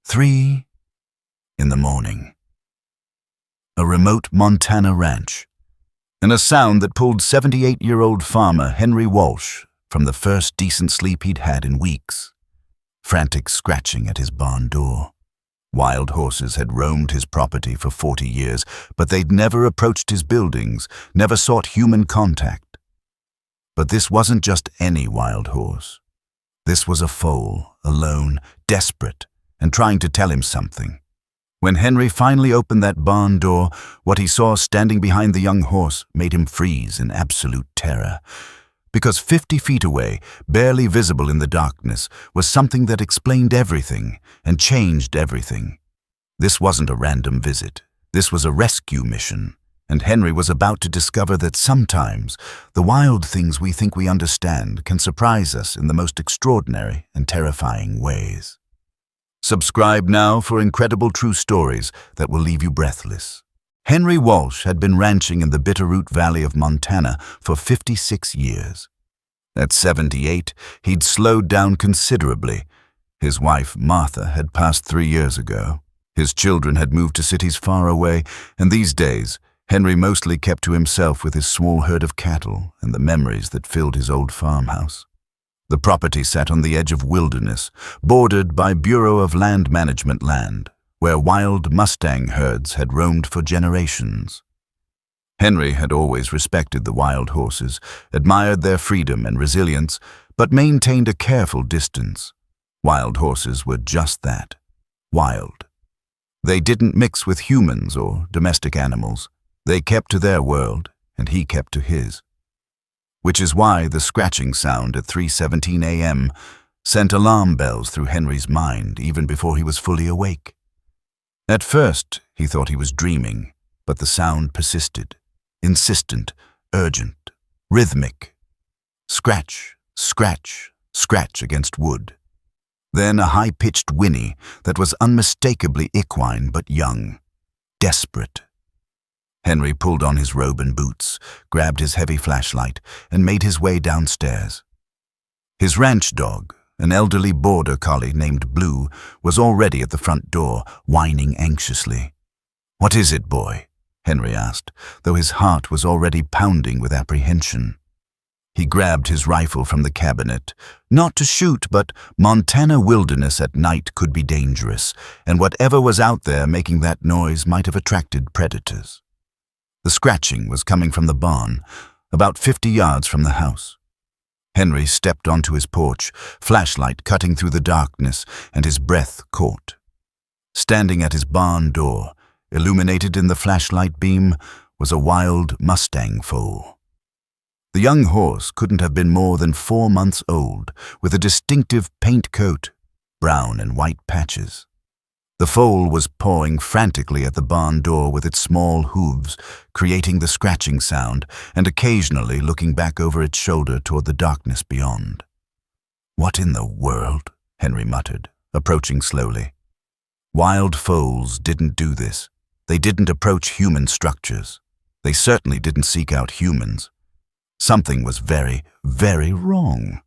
3 in the morning. A remote Montana ranch, and a sound that pulled 78-year-old farmer Henry Walsh from the first decent sleep he'd had in weeks. Frantic scratching at his barn door. Wild horses had roamed his property for 40 years, but they'd never approached his buildings, never sought human contact. But this wasn't just any wild horse. This was a foal, alone, desperate, and trying to tell him something. When Henry finally opened that barn door, what he saw standing behind the young horse made him freeze in absolute terror. Because 50 feet away, barely visible in the darkness, was something that explained everything and changed everything. This wasn't a random visit. This was a rescue mission, and Henry was about to discover that sometimes the wild things we think we understand can surprise us in the most extraordinary and terrifying ways. Subscribe now for incredible true stories that will leave you breathless. Henry Walsh had been ranching in the Bitterroot Valley of Montana for 56 years. At 78, he'd slowed down considerably. His wife, Martha, had passed 3 years ago. His children had moved to cities far away, and these days, Henry mostly kept to himself with his small herd of cattle and the memories that filled his old farmhouse. The property sat on the edge of wilderness, bordered by Bureau of Land Management land, where wild Mustang herds had roamed for generations. Henry had always respected the wild horses, admired their freedom and resilience, but maintained a careful distance. Wild horses were just that, wild. They didn't mix with humans or domestic animals. They kept to their world, and he kept to his. Which is why the scratching sound at 3:17 a.m. sent alarm bells through Henry's mind even before he was fully awake. At first, he thought he was dreaming, but the sound persisted, insistent, urgent, rhythmic. Scratch, scratch, scratch against wood. Then a high-pitched whinny that was unmistakably equine but young, desperate. Henry pulled on his robe and boots, grabbed his heavy flashlight, and made his way downstairs. His ranch dog, an elderly border collie named Blue, was already at the front door, whining anxiously. "What is it, boy?" Henry asked, though his heart was already pounding with apprehension. He grabbed his rifle from the cabinet, not to shoot, but Montana wilderness at night could be dangerous, and whatever was out there making that noise might have attracted predators. The scratching was coming from the barn, about 50 yards from the house. Henry stepped onto his porch, flashlight cutting through the darkness, and his breath caught. Standing at his barn door, illuminated in the flashlight beam, was a wild Mustang foal. The young horse couldn't have been more than 4 months old, with a distinctive paint coat, brown and white patches. The foal was pawing frantically at the barn door with its small hooves, creating the scratching sound, and occasionally looking back over its shoulder toward the darkness beyond. "What in the world?" Henry muttered, approaching slowly. Wild foals didn't do this. They didn't approach human structures. They certainly didn't seek out humans. Something was very, very wrong.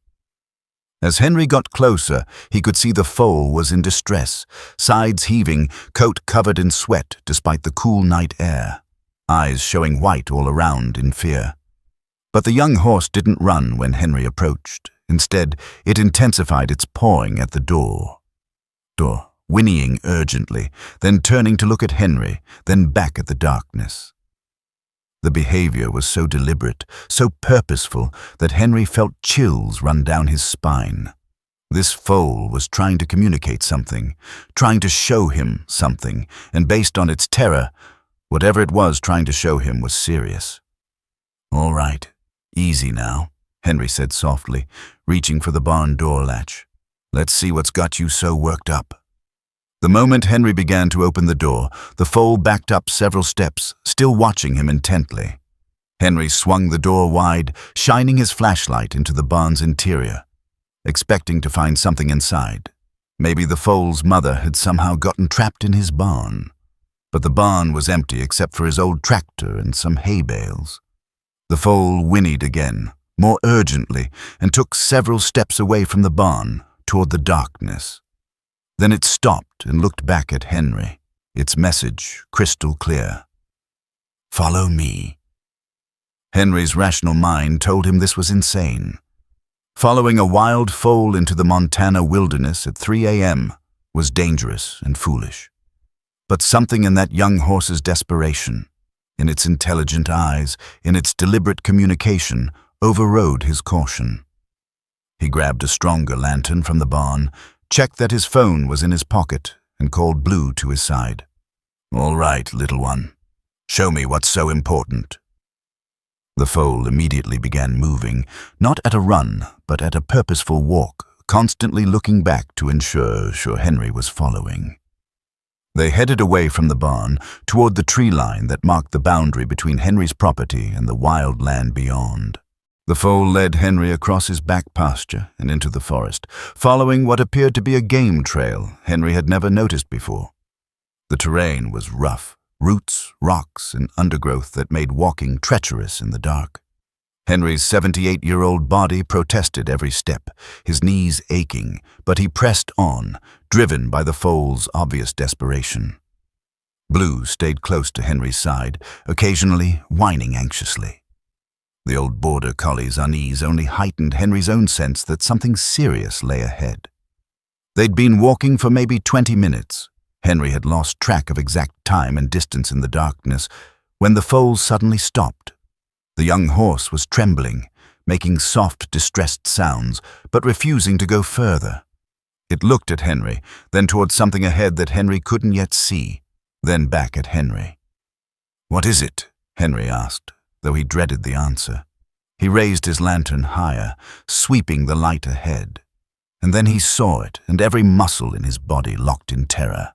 As Henry got closer, he could see the foal was in distress, sides heaving, coat covered in sweat despite the cool night air, eyes showing white all around in fear. But the young horse didn't run when Henry approached. Instead, it intensified its pawing at the door, whinnying urgently, then turning to look at Henry, then back at the darkness. The behavior was so deliberate, so purposeful, that Henry felt chills run down his spine. This foal was trying to communicate something, trying to show him something, and based on its terror, whatever it was trying to show him was serious. "All right, easy now," Henry said softly, reaching for the barn door latch. "Let's see what's got you so worked up." The moment Henry began to open the door, the foal backed up several steps, still watching him intently. Henry swung the door wide, shining his flashlight into the barn's interior, expecting to find something inside. Maybe the foal's mother had somehow gotten trapped in his barn. But the barn was empty except for his old tractor and some hay bales. The foal whinnied again, more urgently, and took several steps away from the barn, toward the darkness. Then it stopped and looked back at Henry, its message crystal clear. "Follow me." Henry's rational mind told him this was insane. Following a wild foal into the Montana wilderness at 3 a.m. was dangerous and foolish. But something in that young horse's desperation, in its intelligent eyes, in its deliberate communication, overrode his caution. He grabbed a stronger lantern from the barn, checked that his phone was in his pocket, and called Blue to his side. "All right, little one. Show me what's so important." The foal immediately began moving, not at a run, but at a purposeful walk, constantly looking back to ensure Henry was following. They headed away from the barn toward the tree line that marked the boundary between Henry's property and the wild land beyond. The foal led Henry across his back pasture and into the forest, following what appeared to be a game trail Henry had never noticed before. The terrain was rough, roots, rocks, and undergrowth that made walking treacherous in the dark. Henry's 78-year-old body protested every step, his knees aching, but he pressed on, driven by the foal's obvious desperation. Blue stayed close to Henry's side, occasionally whining anxiously. The old border collie's unease only heightened Henry's own sense that something serious lay ahead. They'd been walking for maybe 20 minutes. Henry had lost track of exact time and distance in the darkness when the foal suddenly stopped. The young horse was trembling, making soft, distressed sounds, but refusing to go further. It looked at Henry, then toward something ahead that Henry couldn't yet see, then back at Henry. "What is it?" Henry asked, though he dreaded the answer. He raised his lantern higher, sweeping the light ahead. And then he saw it, and every muscle in his body locked in terror.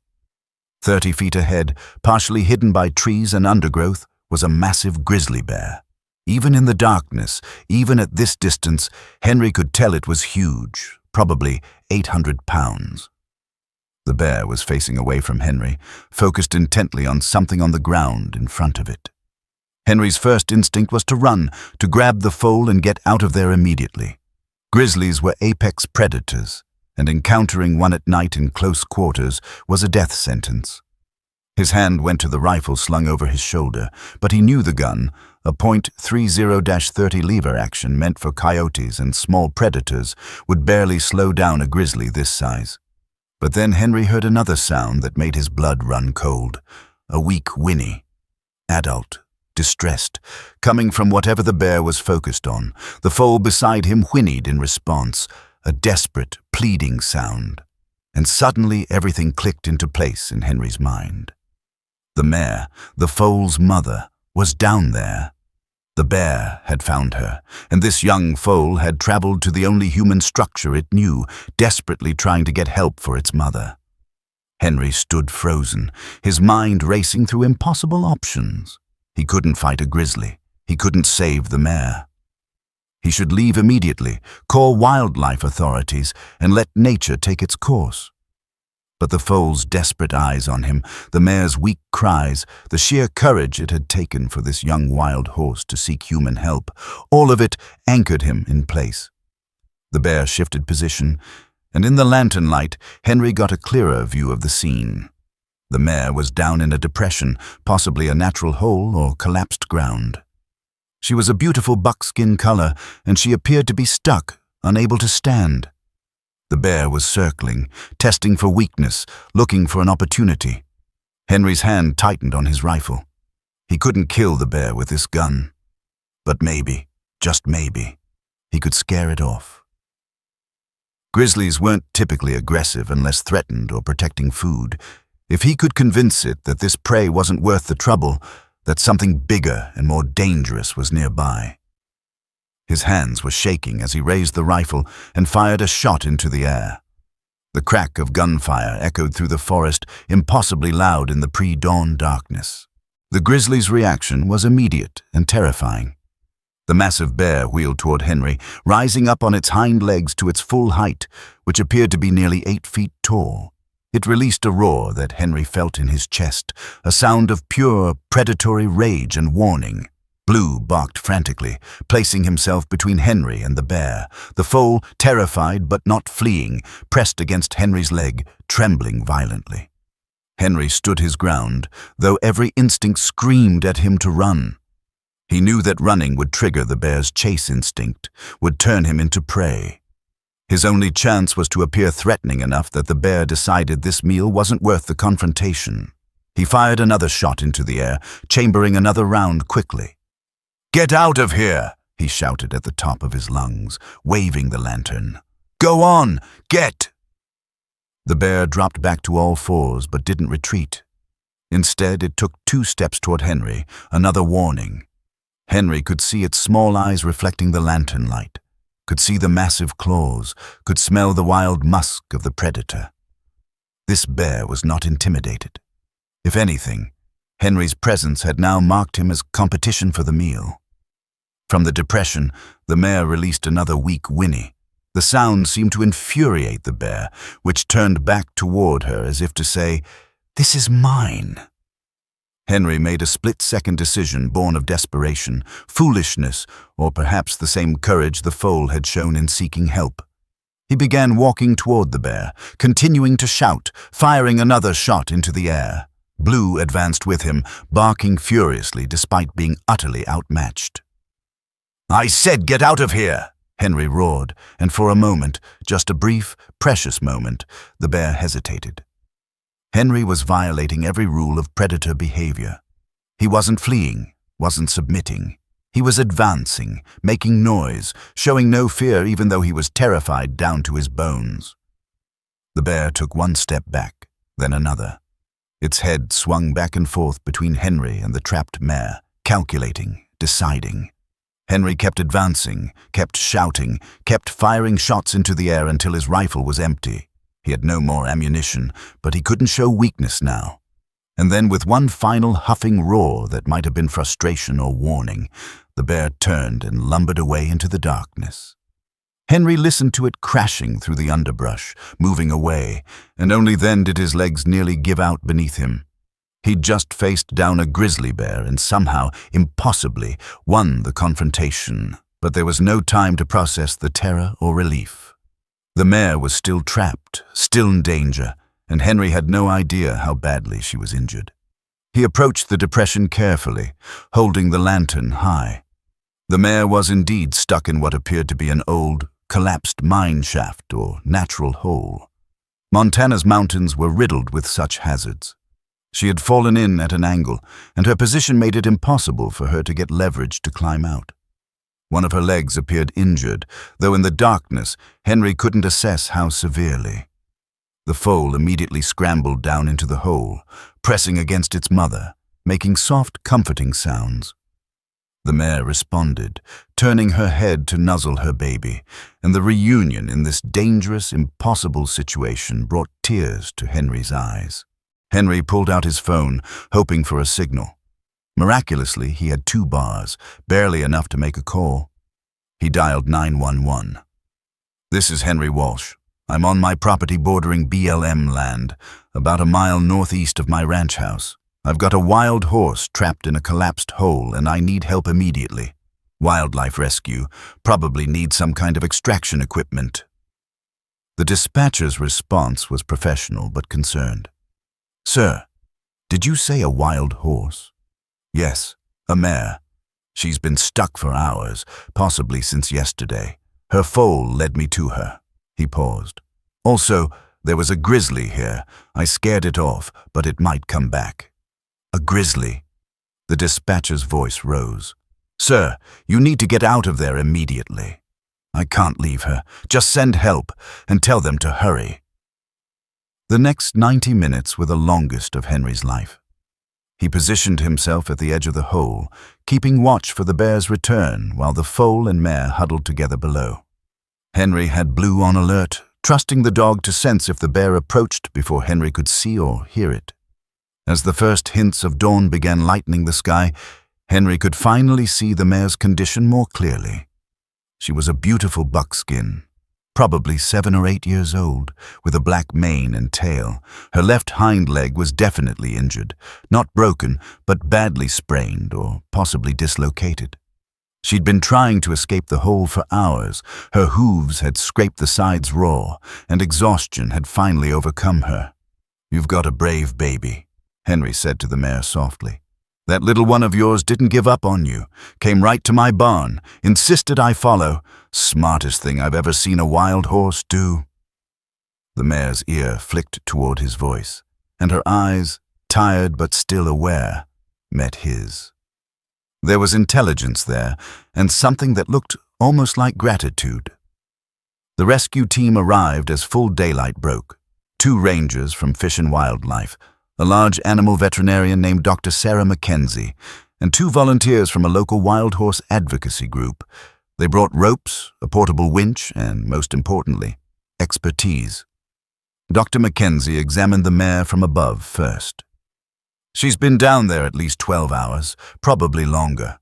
30 feet ahead, partially hidden by trees and undergrowth, was a massive grizzly bear. Even in the darkness, even at this distance, Henry could tell it was huge, probably 800 pounds. The bear was facing away from Henry, focused intently on something on the ground in front of it. Henry's first instinct was to run, to grab the foal and get out of there immediately. Grizzlies were apex predators, and encountering one at night in close quarters was a death sentence. His hand went to the rifle slung over his shoulder, but he knew the gun, a .30-30 lever action meant for coyotes and small predators, would barely slow down a grizzly this size. But then Henry heard another sound that made his blood run cold, a weak whinny. Adult, distressed, coming from whatever the bear was focused on. The foal beside him whinnied in response, a desperate, pleading sound. And suddenly everything clicked into place in Henry's mind. The mare, the foal's mother, was down there. The bear had found her, and this young foal had traveled to the only human structure it knew, desperately trying to get help for its mother. Henry stood frozen, his mind racing through impossible options. He couldn't fight a grizzly. He couldn't save the mare. He should leave immediately, call wildlife authorities, and let nature take its course. But the foal's desperate eyes on him, the mare's weak cries, the sheer courage it had taken for this young wild horse to seek human help, all of it anchored him in place. The bear shifted position, and in the lantern light, Henry got a clearer view of the scene. The mare was down in a depression, possibly a natural hole or collapsed ground. She was a beautiful buckskin color, and she appeared to be stuck, unable to stand. The bear was circling, testing for weakness, looking for an opportunity. Henry's hand tightened on his rifle. He couldn't kill the bear with this gun. But maybe, just maybe, he could scare it off. Grizzlies weren't typically aggressive unless threatened or protecting food. If he could convince it that this prey wasn't worth the trouble, that something bigger and more dangerous was nearby. His hands were shaking as he raised the rifle and fired a shot into the air. The crack of gunfire echoed through the forest, impossibly loud in the pre-dawn darkness. The grizzly's reaction was immediate and terrifying. The massive bear wheeled toward Henry, rising up on its hind legs to its full height, which appeared to be nearly 8 feet tall. It released a roar that Henry felt in his chest, a sound of pure, predatory rage and warning. Blue barked frantically, placing himself between Henry and the bear. The foal, terrified but not fleeing, pressed against Henry's leg, trembling violently. Henry stood his ground, though every instinct screamed at him to run. He knew that running would trigger the bear's chase instinct, would turn him into prey. His only chance was to appear threatening enough that the bear decided this meal wasn't worth the confrontation. He fired another shot into the air, chambering another round quickly. "Get out of here!" he shouted at the top of his lungs, waving the lantern. "Go on! Get!" The bear dropped back to all fours but didn't retreat. Instead, it took 2 steps toward Henry, another warning. Henry could see its small eyes reflecting the lantern light, could see the massive claws, could smell the wild musk of the predator. This bear was not intimidated. If anything, Henry's presence had now marked him as competition for the meal. From the depression, the mare released another weak whinny. The sound seemed to infuriate the bear, which turned back toward her as if to say, "This is mine." Henry made a split-second decision born of desperation, foolishness, or perhaps the same courage the foal had shown in seeking help. He began walking toward the bear, continuing to shout, firing another shot into the air. Blue advanced with him, barking furiously despite being utterly outmatched. "I said get out of here!" Henry roared, and for a moment, just a brief, precious moment, the bear hesitated. Henry was violating every rule of predator behavior. He wasn't fleeing, wasn't submitting. He was advancing, making noise, showing no fear even though he was terrified down to his bones. The bear took 1 step back, then another. Its head swung back and forth between Henry and the trapped mare, calculating, deciding. Henry kept advancing, kept shouting, kept firing shots into the air until his rifle was empty. He had no more ammunition, but he couldn't show weakness now. And then with one final huffing roar that might have been frustration or warning, the bear turned and lumbered away into the darkness. Henry listened to it crashing through the underbrush, moving away, and only then did his legs nearly give out beneath him. He'd just faced down a grizzly bear and somehow, impossibly, won the confrontation, but there was no time to process the terror or relief. The mare was still trapped, still in danger, and Henry had no idea how badly she was injured. He approached the depression carefully, holding the lantern high. The mare was indeed stuck in what appeared to be an old, collapsed mine shaft or natural hole. Montana's mountains were riddled with such hazards. She had fallen in at an angle, and her position made it impossible for her to get leverage to climb out. One of her legs appeared injured, though in the darkness, Henry couldn't assess how severely. The foal immediately scrambled down into the hole, pressing against its mother, making soft, comforting sounds. The mare responded, turning her head to nuzzle her baby, and the reunion in this dangerous, impossible situation brought tears to Henry's eyes. Henry pulled out his phone, hoping for a signal. Miraculously, he had 2 bars, barely enough to make a call. He dialed 911. "This is Henry Walsh. I'm on my property bordering BLM land, about a mile northeast of my ranch house. I've got a wild horse trapped in a collapsed hole and I need help immediately. Wildlife rescue, probably need some kind of extraction equipment." The dispatcher's response was professional but concerned. "Sir, did you say a wild horse?" "Yes, a mare. She's been stuck for hours, possibly since yesterday. Her foal led me to her." He paused. "Also, there was a grizzly here. I scared it off, but it might come back." "A grizzly?" The dispatcher's voice rose. "Sir, you need to get out of there immediately." "I can't leave her. Just send help and tell them to hurry." The next 90 minutes were the longest of Henry's life. He positioned himself at the edge of the hole, keeping watch for the bear's return while the foal and mare huddled together below. Henry had Blue on alert, trusting the dog to sense if the bear approached before Henry could see or hear it. As the first hints of dawn began lightening the sky, Henry could finally see the mare's condition more clearly. She was a beautiful buckskin, probably 7 or 8 years old, with a black mane and tail. Her left hind leg was definitely injured, not broken, but badly sprained or possibly dislocated. She'd been trying to escape the hole for hours. Her hooves had scraped the sides raw, and exhaustion had finally overcome her. "You've got a brave baby," Henry said to the mare softly. "That little one of yours didn't give up on you, came right to my barn, insisted I follow. Smartest thing I've ever seen a wild horse do." The mare's ear flicked toward his voice, and her eyes, tired but still aware, met his. There was intelligence there, and something that looked almost like gratitude. The rescue team arrived as full daylight broke. 2 rangers from Fish and Wildlife, a large animal veterinarian named Dr. Sarah Mackenzie, and 2 volunteers from a local wild horse advocacy group. They brought ropes, a portable winch, and, most importantly, expertise. Dr. Mackenzie examined the mare from above first. "She's been down there at least 12 hours, probably longer.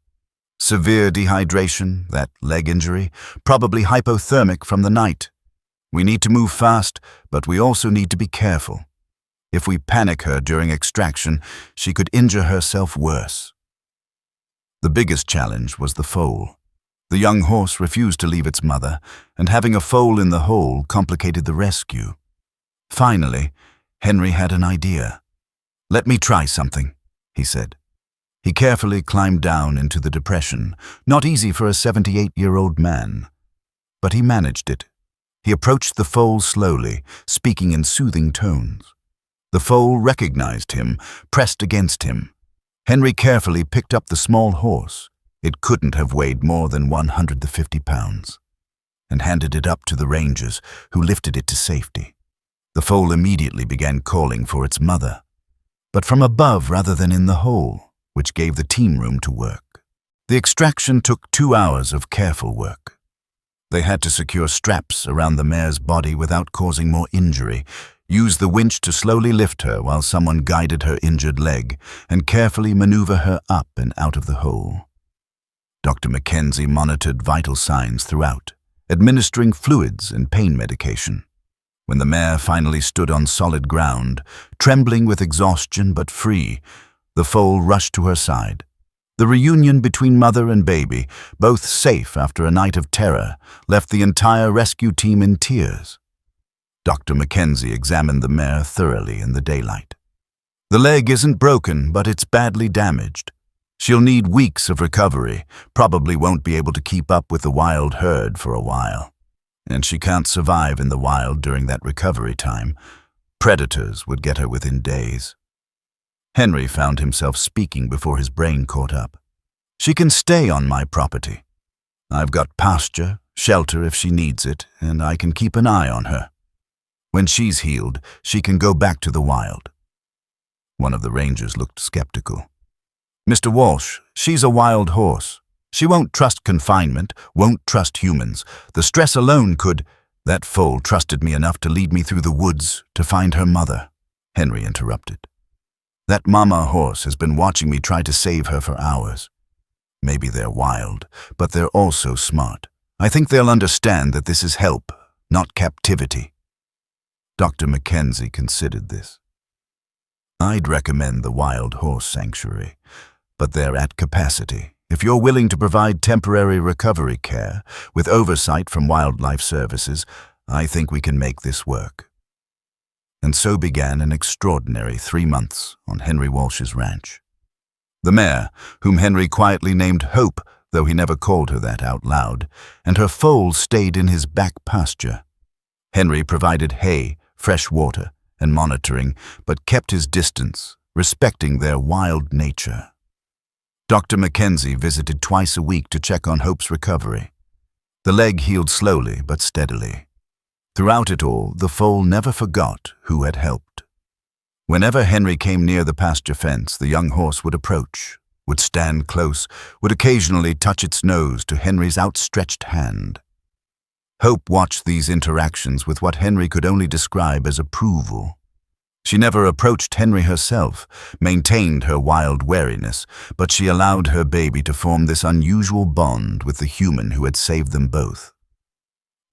Severe dehydration, that leg injury, probably hypothermic from the night. We need to move fast, but we also need to be careful. If we panic her during extraction, she could injure herself worse." The biggest challenge was the foal. The young horse refused to leave its mother, and having a foal in the hole complicated the rescue. Finally, Henry had an idea. "Let me try something," he said. He carefully climbed down into the depression, not easy for a 78-year-old man. But he managed it. He approached the foal slowly, speaking in soothing tones. The foal recognized him, pressed against him. Henry carefully picked up the small horse. It couldn't have weighed more than 150 pounds, and handed it up to the rangers, who lifted it to safety. The foal immediately began calling for its mother, but from above rather than in the hole, which gave the team room to work. The extraction took 2 hours of careful work. They had to secure straps around the mare's body without causing more injury, use the winch to slowly lift her while someone guided her injured leg, and carefully maneuver her up and out of the hole. Dr. Mackenzie monitored vital signs throughout, administering fluids and pain medication. When the mare finally stood on solid ground, trembling with exhaustion but free, the foal rushed to her side. The reunion between mother and baby, both safe after a night of terror, left the entire rescue team in tears. Dr. Mackenzie examined the mare thoroughly in the daylight. "The leg isn't broken, but it's badly damaged. She'll need weeks of recovery, probably won't be able to keep up with the wild herd for a while. And she can't survive in the wild during that recovery time. Predators would get her within days." Henry found himself speaking before his brain caught up. "She can stay on my property. I've got pasture, shelter if she needs it, and I can keep an eye on her. When she's healed, she can go back to the wild." One of the rangers looked skeptical. "Mr. Walsh, she's a wild horse. She won't trust confinement, won't trust humans. The stress alone could—" "That foal trusted me enough to lead me through the woods to find her mother," Henry interrupted. "That mama horse has been watching me try to save her for hours. Maybe they're wild, but they're also smart. I think they'll understand that this is help, not captivity." Dr. Mackenzie considered this. "I'd recommend the Wild Horse Sanctuary, but they're at capacity. If you're willing to provide temporary recovery care with oversight from Wildlife Services, I think we can make this work." And so began an extraordinary 3 months on Henry Walsh's ranch. The mare, whom Henry quietly named Hope, though he never called her that out loud, and her foal stayed in his back pasture. Henry provided hay, fresh water, and monitoring, but kept his distance, respecting their wild nature. Dr. Mackenzie visited twice a week to check on Hope's recovery. The leg healed slowly but steadily. Throughout it all, the foal never forgot who had helped. Whenever Henry came near the pasture fence, the young horse would approach, would stand close, would occasionally touch its nose to Henry's outstretched hand. Hope watched these interactions with what Henry could only describe as approval. She never approached Henry herself, maintained her wild wariness, but she allowed her baby to form this unusual bond with the human who had saved them both.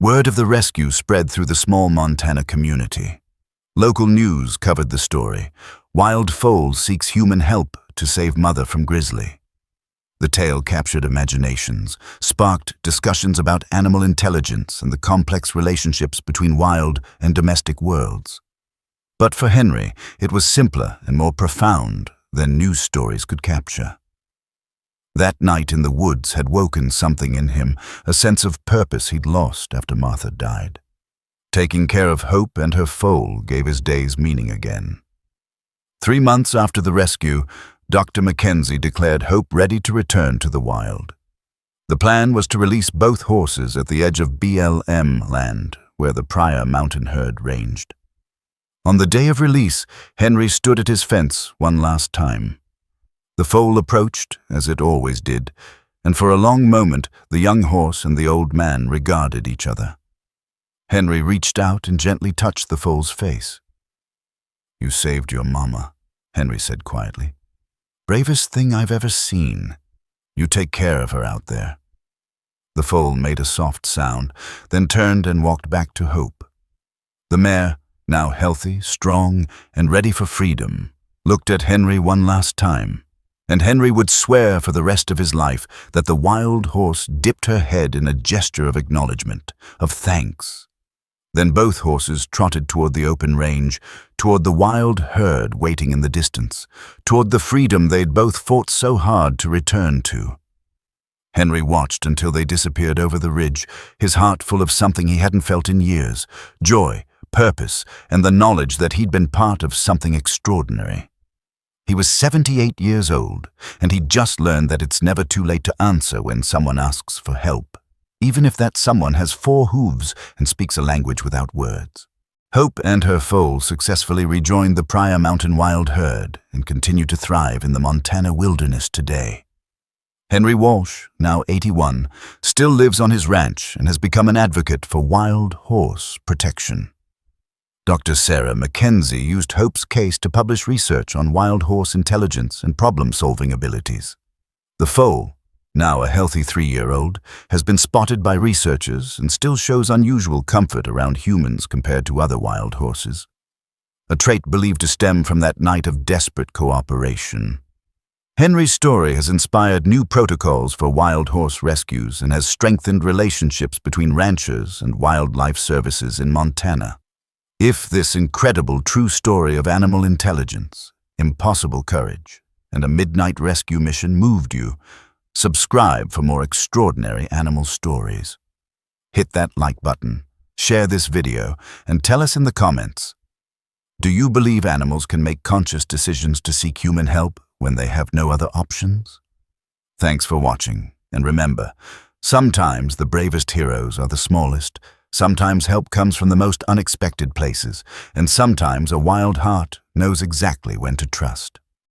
Word of the rescue spread through the small Montana community. Local news covered the story. Wild Foal seeks human help to save mother from grizzly. The tale captured imaginations, sparked discussions about animal intelligence and the complex relationships between wild and domestic worlds. But for Henry, it was simpler and more profound than news stories could capture. That night in the woods had woken something in him, a sense of purpose he'd lost after Martha died. Taking care of Hope and her foal gave his days meaning again. 3 months after the rescue, Dr. Mackenzie declared Hope ready to return to the wild. The plan was to release both horses at the edge of BLM land, where the Pryor mountain herd ranged. On the day of release, Henry stood at his fence one last time. The foal approached, as it always did, and for a long moment the young horse and the old man regarded each other. Henry reached out and gently touched the foal's face. "You saved your mama," Henry said quietly. "Bravest thing I've ever seen. You take care of her out there." The foal made a soft sound, then turned and walked back to Hope. The mare, now healthy, strong, and ready for freedom, looked at Henry one last time, and Henry would swear for the rest of his life that the wild horse dipped her head in a gesture of acknowledgement, of thanks. Then both horses trotted toward the open range, toward the wild herd waiting in the distance, toward the freedom they'd both fought so hard to return to. Henry watched until they disappeared over the ridge, his heart full of something he hadn't felt in years, joy, purpose, and the knowledge that he'd been part of something extraordinary. He was 78 years old, and he'd just learned that it's never too late to answer when someone asks for help, even if that someone has 4 hooves and speaks a language without words. Hope and her foal successfully rejoined the Pryor Mountain wild herd and continue to thrive in the Montana wilderness today. Henry Walsh, now 81, still lives on his ranch and has become an advocate for wild horse protection. Dr. Sarah Mackenzie used Hope's case to publish research on wild horse intelligence and problem-solving abilities. The foal, now a healthy 3-year-old, has been spotted by researchers and still shows unusual comfort around humans compared to other wild horses, a trait believed to stem from that night of desperate cooperation. Henry's story has inspired new protocols for wild horse rescues and has strengthened relationships between ranchers and wildlife services in Montana. If this incredible true story of animal intelligence, impossible courage, and a midnight rescue mission moved you, subscribe for more extraordinary animal stories. Hit that like button, share this video, and tell us in the comments, do you believe animals can make conscious decisions to seek human help when they have no other options? Thanks for watching, and remember, sometimes the bravest heroes are the smallest, sometimes help comes from the most unexpected places, and sometimes a wild heart knows exactly when to trust.